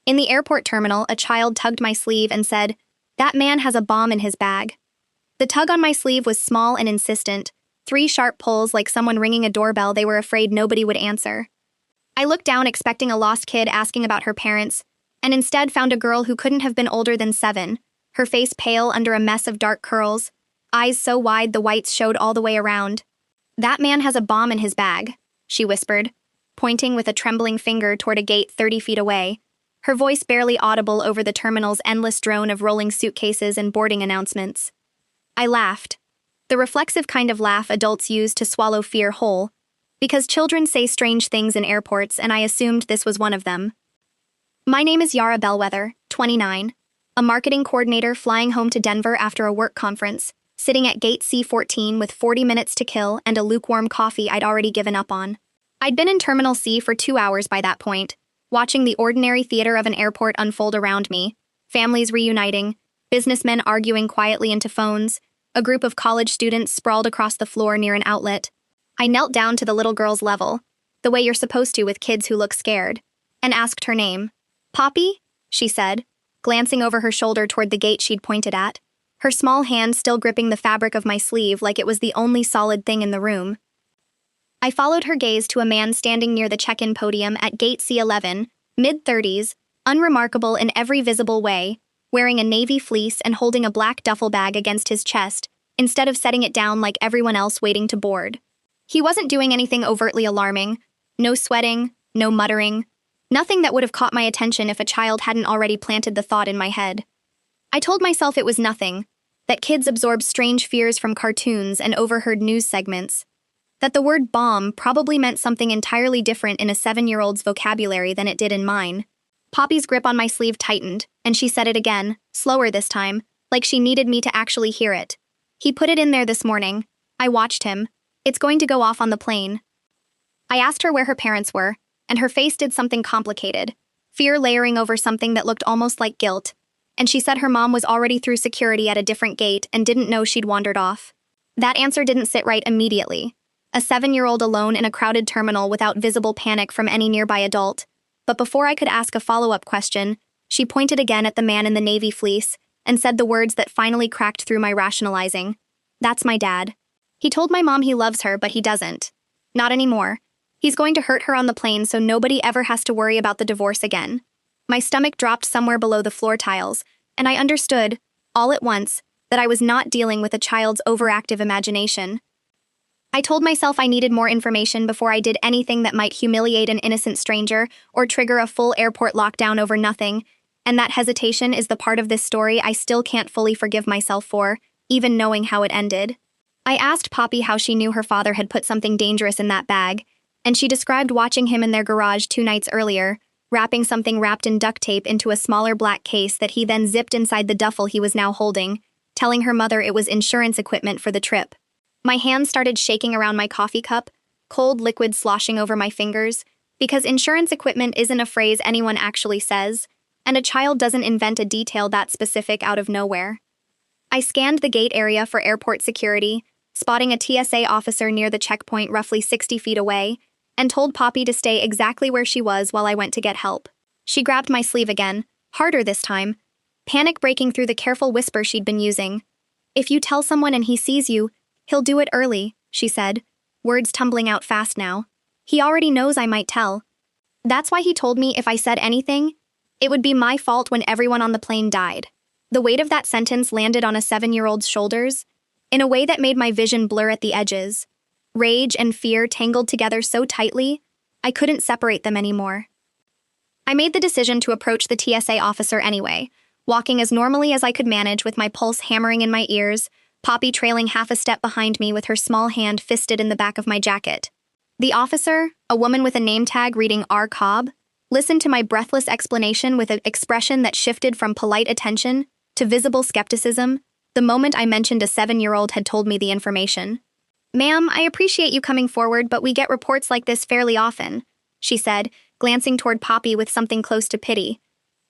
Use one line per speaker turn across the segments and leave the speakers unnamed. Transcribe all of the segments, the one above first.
In the airport terminal, a child tugged my sleeve and said, "That man has a bomb in his bag." The tug on my sleeve was small and insistent, 3 sharp pulls like someone ringing a doorbell they were afraid nobody would answer. I looked down expecting a lost kid asking about her parents, and instead found a girl who couldn't have been older than 7, her face pale under a mess of dark curls, eyes so wide the whites showed all the way around. "That man has a bomb in his bag," she whispered, pointing with a trembling finger toward a gate 30 feet away, her voice barely audible over the terminal's endless drone of rolling suitcases and boarding announcements. I laughed. The reflexive kind of laugh adults use to swallow fear whole, because children say strange things in airports and I assumed this was one of them. My name is Yara Bellwether, 29, a marketing coordinator flying home to Denver after a work conference, sitting at gate C14 with 40 minutes to kill and a lukewarm coffee I'd already given up on. I'd been in Terminal C for 2 hours by that point, watching the ordinary theater of an airport unfold around me, families reuniting, businessmen arguing quietly into phones, a group of college students sprawled across the floor near an outlet. I knelt down to the little girl's level, the way you're supposed to with kids who look scared, and asked her name. "Poppy?" she said, glancing over her shoulder toward the gate she'd pointed at, her small hand still gripping the fabric of my sleeve like it was the only solid thing in the room. I followed her gaze to a man standing near the check-in podium at gate C11, mid-30s, unremarkable in every visible way, wearing a navy fleece and holding a black duffel bag against his chest, instead of setting it down like everyone else waiting to board. He wasn't doing anything overtly alarming, no sweating, no muttering, nothing that would have caught my attention if a child hadn't already planted the thought in my head. I told myself it was nothing, that kids absorb strange fears from cartoons and overheard news segments, that the word bomb probably meant something entirely different in a 7-year-old's vocabulary than it did in mine. Poppy's grip on my sleeve tightened, and she said it again, slower this time, like she needed me to actually hear it. "He put it in there this morning. I watched him. It's going to go off on the plane." I asked her where her parents were, and her face did something complicated, fear layering over something that looked almost like guilt, and she said her mom was already through security at a different gate and didn't know she'd wandered off. That answer didn't sit right immediately. A 7-year-old alone in a crowded terminal without visible panic from any nearby adult. But before I could ask a follow-up question, she pointed again at the man in the navy fleece and said the words that finally cracked through my rationalizing. "That's my dad. He told my mom he loves her, but he doesn't. Not anymore. He's going to hurt her on the plane so nobody ever has to worry about the divorce again." My stomach dropped somewhere below the floor tiles, and I understood, all at once, that I was not dealing with a child's overactive imagination. I told myself I needed more information before I did anything that might humiliate an innocent stranger or trigger a full airport lockdown over nothing, and that hesitation is the part of this story I still can't fully forgive myself for, even knowing how it ended. I asked Poppy how she knew her father had put something dangerous in that bag, and she described watching him in their garage 2 nights earlier, wrapping something wrapped in duct tape into a smaller black case that he then zipped inside the duffel he was now holding, telling her mother it was insurance equipment for the trip. My hands started shaking around my coffee cup, cold liquid sloshing over my fingers, because insurance equipment isn't a phrase anyone actually says, and a child doesn't invent a detail that specific out of nowhere. I scanned the gate area for airport security, spotting a TSA officer near the checkpoint roughly 60 feet away, and told Poppy to stay exactly where she was while I went to get help. She grabbed my sleeve again, harder this time, panic breaking through the careful whisper she'd been using. "If you tell someone and he sees you, he'll do it early," she said, words tumbling out fast now. "He already knows I might tell. That's why he told me if I said anything, it would be my fault when everyone on the plane died." The weight of that sentence landed on a 7-year-old's shoulders, in a way that made my vision blur at the edges. Rage and fear tangled together so tightly, I couldn't separate them anymore. I made the decision to approach the TSA officer anyway, walking as normally as I could manage with my pulse hammering in my ears, Poppy trailing half a step behind me with her small hand fisted in the back of my jacket. The officer, a woman with a name tag reading R. Cobb, listened to my breathless explanation with an expression that shifted from polite attention to visible skepticism the moment I mentioned a 7-year-old had told me the information. "Ma'am, I appreciate you coming forward, but we get reports like this fairly often," she said, glancing toward Poppy with something close to pity.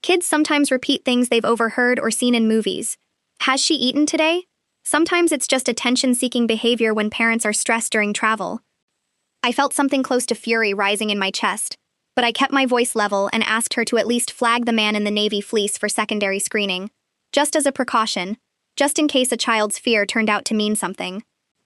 "Kids sometimes repeat things they've overheard or seen in movies. Has she eaten today? Sometimes it's just attention-seeking behavior when parents are stressed during travel." I felt something close to fury rising in my chest. but I kept my voice level and asked her to at least flag the man in the navy fleece for secondary screening, just as a precaution, just in case a child's fear turned out to mean something.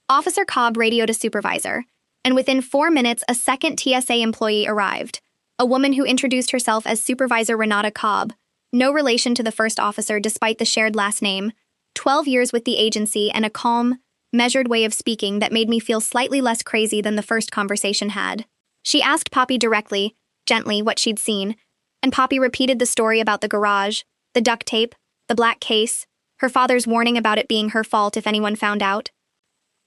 Officer Cobb radioed a supervisor, and within 4 minutes a second TSA employee arrived, a woman who introduced herself as Supervisor Renata Cobb, no relation to the first officer despite the shared last name, 12 years with the agency, and a calm, measured way of speaking that made me feel slightly less crazy than the first conversation had. She asked Poppy directly, gently, what she'd seen, and Poppy repeated the story about the garage, the duct tape, the black case, her father's warning about it being her fault if anyone found out.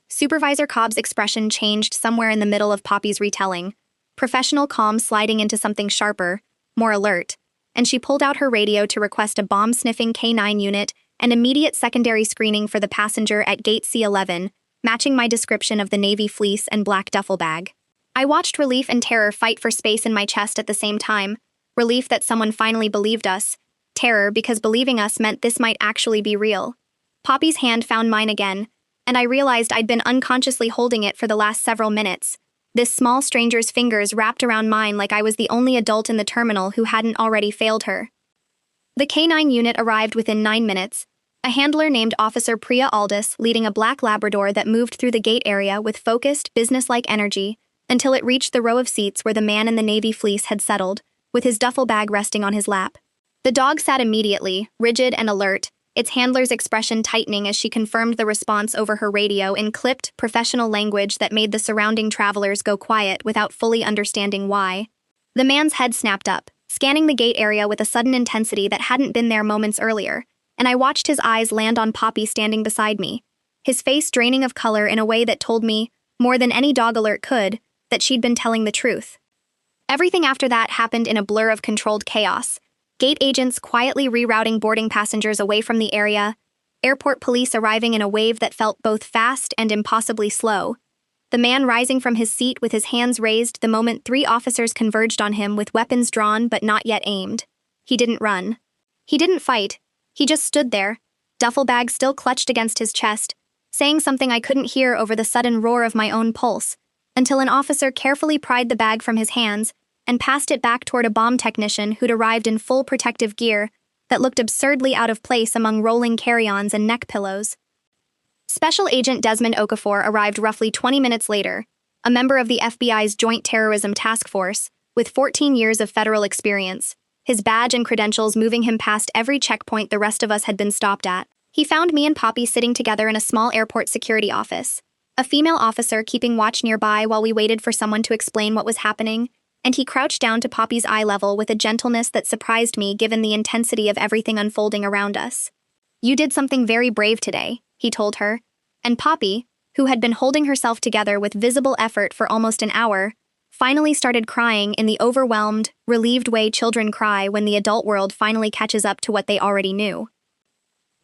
Supervisor Cobb's expression changed somewhere in the middle of Poppy's retelling, professional calm sliding into something sharper, more alert, and she pulled out her radio to request a bomb-sniffing K-9 unit and immediate secondary screening for the passenger at gate C11, matching my description of the navy fleece and black duffel bag. I watched relief and terror fight for space in my chest at the same time, relief that someone finally believed us, terror because believing us meant this might actually be real. Poppy's hand found mine again, and I realized I'd been unconsciously holding it for the last several minutes, this small stranger's fingers wrapped around mine like I was the only adult in the terminal who hadn't already failed her. The K-9 unit arrived within 9 minutes, a handler named Officer Priya Aldis leading a black Labrador that moved through the gate area with focused, businesslike energy until it reached the row of seats where the man in the navy fleece had settled, with his duffel bag resting on his lap. The dog sat immediately, rigid and alert, its handler's expression tightening as she confirmed the response over her radio in clipped, professional language that made the surrounding travelers go quiet without fully understanding why. The man's head snapped up, scanning the gate area with a sudden intensity that hadn't been there moments earlier, and I watched his eyes land on Poppy standing beside me, his face draining of color in a way that told me, more than any dog alert could, that she'd been telling the truth. Everything after that happened in a blur of controlled chaos. Gate agents quietly rerouting boarding passengers away from the area, airport police arriving in a wave that felt both fast and impossibly slow, the man rising from his seat with his hands raised the moment 3 officers converged on him with weapons drawn but not yet aimed. He didn't run. He didn't fight. He just stood there, duffel bag still clutched against his chest, saying something I couldn't hear over the sudden roar of my own pulse, until an officer carefully pried the bag from his hands and passed it back toward a bomb technician who'd arrived in full protective gear that looked absurdly out of place among rolling carry-ons and neck pillows. Special Agent Desmond Okafor arrived roughly 20 minutes later, a member of the FBI's Joint Terrorism Task Force, with 14 years of federal experience, his badge and credentials moving him past every checkpoint the rest of us had been stopped at. He found me and Poppy sitting together in a small airport security office, a female officer keeping watch nearby while we waited for someone to explain what was happening, and he crouched down to Poppy's eye level with a gentleness that surprised me given the intensity of everything unfolding around us. "You did something very brave today," he told her, and Poppy, who had been holding herself together with visible effort for almost an hour, finally started crying in the overwhelmed, relieved way children cry when the adult world finally catches up to what they already knew.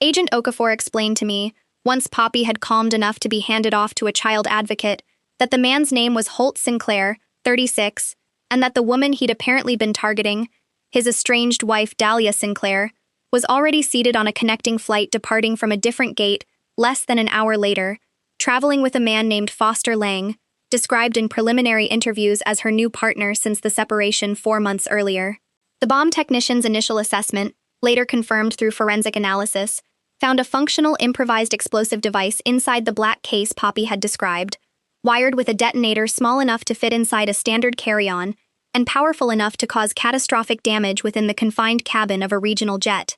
Agent Okafor explained to me, once Poppy had calmed enough to be handed off to a child advocate, that the man's name was Holt Sinclair, 36, and that the woman he'd apparently been targeting, his estranged wife Dahlia Sinclair, was already seated on a connecting flight departing from a different gate less than an hour later, traveling with a man named Foster Lang, described in preliminary interviews as her new partner since the separation 4 months earlier. The bomb technician's initial assessment, later confirmed through forensic analysis, found a functional improvised explosive device inside the black case Poppy had described, wired with a detonator small enough to fit inside a standard carry-on, and powerful enough to cause catastrophic damage within the confined cabin of a regional jet.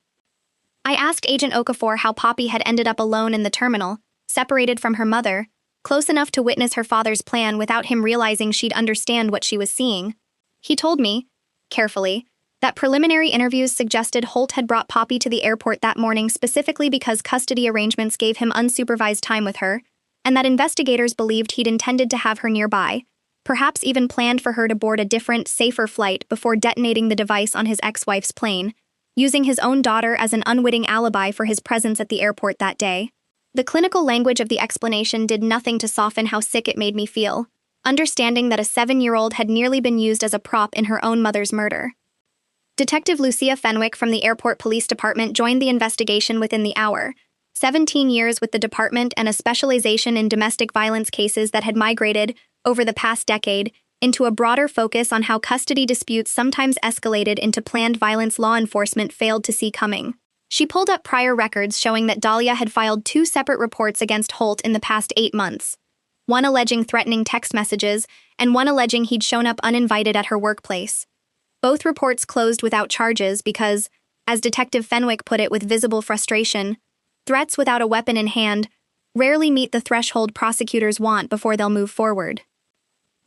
I asked Agent Okafor how Poppy had ended up alone in the terminal, separated from her mother, close enough to witness her father's plan without him realizing she'd understand what she was seeing. He told me, carefully, that preliminary interviews suggested Holt had brought Poppy to the airport that morning specifically because custody arrangements gave him unsupervised time with her, and that investigators believed he'd intended to have her nearby, perhaps even planned for her to board a different, safer flight before detonating the device on his ex-wife's plane, using his own daughter as an unwitting alibi for his presence at the airport that day. The clinical language of the explanation did nothing to soften how sick it made me feel, understanding that a 7-year-old had nearly been used as a prop in her own mother's murder. Detective Lucia Fenwick from the Airport Police Department joined the investigation within the hour, 17 years with the department and a specialization in domestic violence cases that had migrated, over the past decade, into a broader focus on how custody disputes sometimes escalated into planned violence law enforcement failed to see coming. She pulled up prior records showing that Dahlia had filed 2 separate reports against Holt in the past 8 months, one alleging threatening text messages and one alleging he'd shown up uninvited at her workplace. Both reports closed without charges because, as Detective Fenwick put it with visible frustration, threats without a weapon in hand rarely meet the threshold prosecutors want before they'll move forward.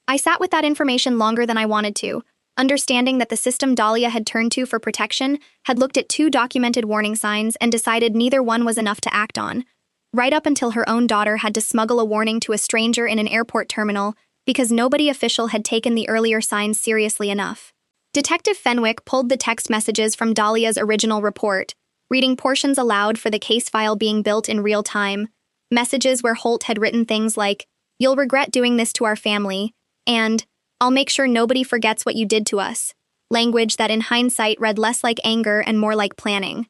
I sat with that information longer than I wanted to, understanding that the system Dahlia had turned to for protection had looked at 2 documented warning signs and decided neither one was enough to act on, right up until her own daughter had to smuggle a warning to a stranger in an airport terminal because nobody official had taken the earlier signs seriously enough. Detective Fenwick pulled the text messages from Dahlia's original report, reading portions aloud for the case file being built in real time, messages where Holt had written things like, "You'll regret doing this to our family," and "I'll make sure nobody forgets what you did to us," language that in hindsight read less like anger and more like planning.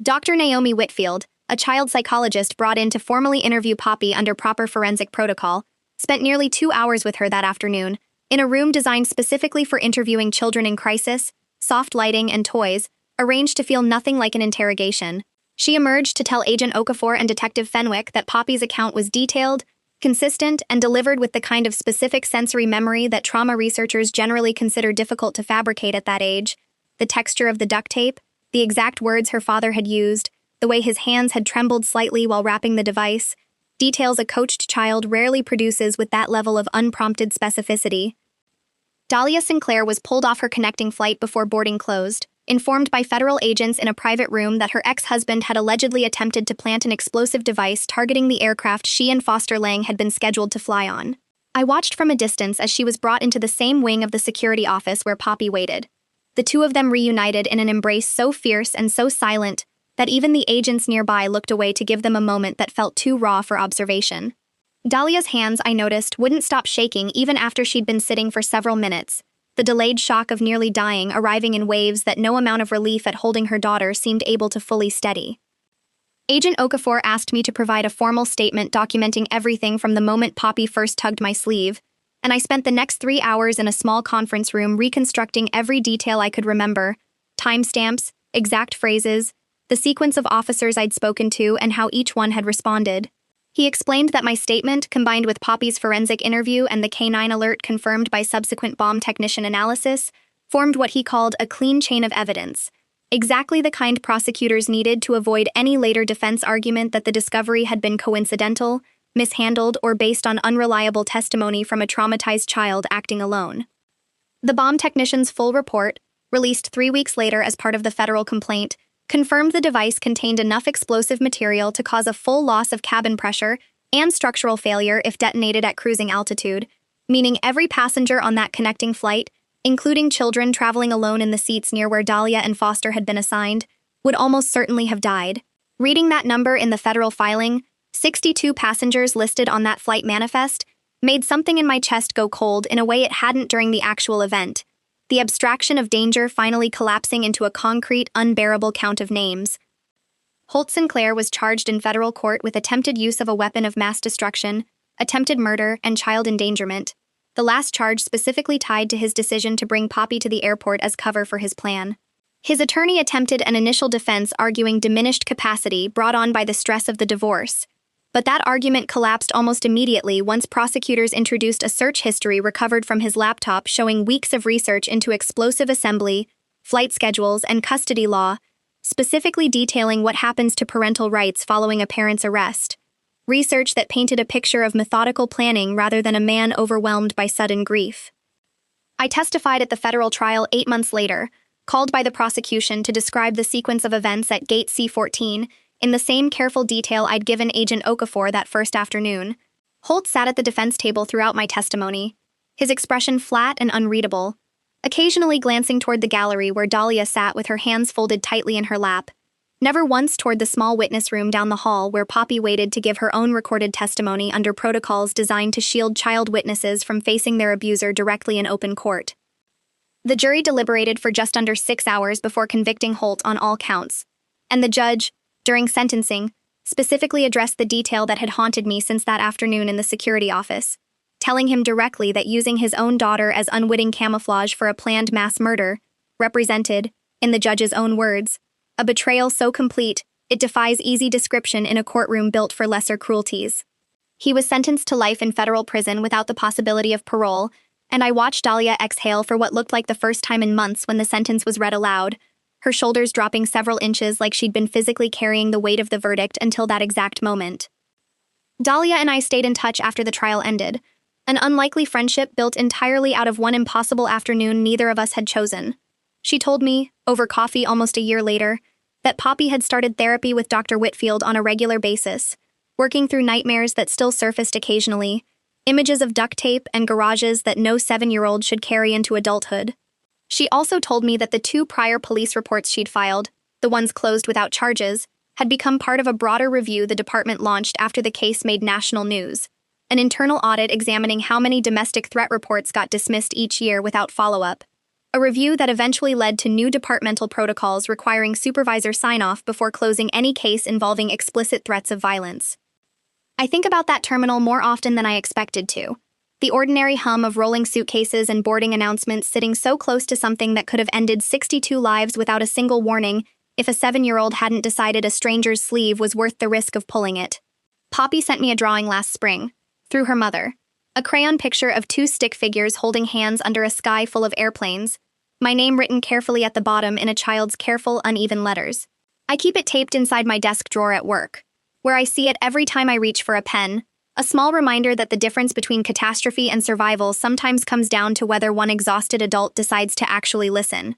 Dr. Naomi Whitfield, a child psychologist brought in to formally interview Poppy under proper forensic protocol, spent nearly 2 hours with her that afternoon, in a room designed specifically for interviewing children in crisis, soft lighting and toys, arranged to feel nothing like an interrogation. She emerged to tell Agent Okafor and Detective Fenwick that Poppy's account was detailed, consistent, and delivered with the kind of specific sensory memory that trauma researchers generally consider difficult to fabricate at that age. The texture of the duct tape, the exact words her father had used, the way his hands had trembled slightly while wrapping the device, details a coached child rarely produces with that level of unprompted specificity. Dahlia Sinclair was pulled off her connecting flight before boarding closed, informed by federal agents in a private room that her ex-husband had allegedly attempted to plant an explosive device targeting the aircraft she and Foster Lang had been scheduled to fly on. I watched from a distance as she was brought into the same wing of the security office where Poppy waited. The 2 of them reunited in an embrace so fierce and so silent that even the agents nearby looked away to give them a moment that felt too raw for observation. Dahlia's hands, I noticed, wouldn't stop shaking even after she'd been sitting for several minutes, the delayed shock of nearly dying arriving in waves that no amount of relief at holding her daughter seemed able to fully steady. Agent Okafor asked me to provide a formal statement documenting everything from the moment Poppy first tugged my sleeve, and I spent the next 3 hours in a small conference room reconstructing every detail I could remember, timestamps, exact phrases, the sequence of officers I'd spoken to, and how each one had responded. He explained that my statement, combined with Poppy's forensic interview and the K9 alert confirmed by subsequent bomb technician analysis, formed what he called a clean chain of evidence, exactly the kind prosecutors needed to avoid any later defense argument that the discovery had been coincidental, mishandled, or based on unreliable testimony from a traumatized child acting alone. The bomb technician's full report, released 3 weeks later as part of the federal complaint, confirmed the device contained enough explosive material to cause a full loss of cabin pressure and structural failure if detonated at cruising altitude, meaning every passenger on that connecting flight, including children traveling alone in the seats near where Dahlia and Foster had been assigned, would almost certainly have died. Reading that number in the federal filing, 62 passengers listed on that flight manifest, made something in my chest go cold in a way it hadn't during the actual event. The abstraction of danger finally collapsing into a concrete, unbearable count of names. Holt Sinclair was charged in federal court with attempted use of a weapon of mass destruction, attempted murder, and child endangerment, the last charge specifically tied to his decision to bring Poppy to the airport as cover for his plan. His attorney attempted an initial defense arguing diminished capacity brought on by the stress of the divorce, but that argument collapsed almost immediately once prosecutors introduced a search history recovered from his laptop showing weeks of research into explosive assembly, flight schedules, and custody law, specifically detailing what happens to parental rights following a parent's arrest. Research that painted a picture of methodical planning rather than a man overwhelmed by sudden grief. I testified at the federal trial 8 months later, called by the prosecution to describe the sequence of events at Gate C-14, in the same careful detail I'd given Agent Okafor that first afternoon. Holt sat at the defense table throughout my testimony, his expression flat and unreadable, occasionally glancing toward the gallery where Dahlia sat with her hands folded tightly in her lap, never once toward the small witness room down the hall where Poppy waited to give her own recorded testimony under protocols designed to shield child witnesses from facing their abuser directly in open court. The jury deliberated for just under 6 hours before convicting Holt on all counts, and the judge, during sentencing, specifically addressed the detail that had haunted me since that afternoon in the security office. telling him directly that using his own daughter as unwitting camouflage for a planned mass murder represented, in the judge's own words, a betrayal so complete it defies easy description in a courtroom built for lesser cruelties. He was sentenced to life in federal prison without the possibility of parole, and I watched Dahlia exhale for what looked like the first time in months when the sentence was read aloud, her shoulders dropping several inches like she'd been physically carrying the weight of the verdict until that exact moment. Dahlia and I stayed in touch after the trial ended, an unlikely friendship built entirely out of one impossible afternoon neither of us had chosen. She told me, over coffee almost a year later, that Poppy had started therapy with Dr. Whitfield on a regular basis, working through nightmares that still surfaced occasionally, images of duct tape and garages that no 7-year-old should carry into adulthood. She also told me that the 2 prior police reports she'd filed, the ones closed without charges, had become part of a broader review the department launched after the case made national news, an internal audit examining how many domestic threat reports got dismissed each year without follow-up, a review that eventually led to new departmental protocols requiring supervisor sign-off before closing any case involving explicit threats of violence. I think about that terminal more often than I expected to. The ordinary hum of rolling suitcases and boarding announcements sitting so close to something that could have ended 62 lives without a single warning if a 7-year-old hadn't decided a stranger's sleeve was worth the risk of pulling it. Poppy sent me a drawing last spring, through her mother. A crayon picture of 2 stick figures holding hands under a sky full of airplanes, my name written carefully at the bottom in a child's careful, uneven letters. I keep it taped inside my desk drawer at work, where I see it every time I reach for a pen, a small reminder that the difference between catastrophe and survival sometimes comes down to whether one exhausted adult decides to actually listen.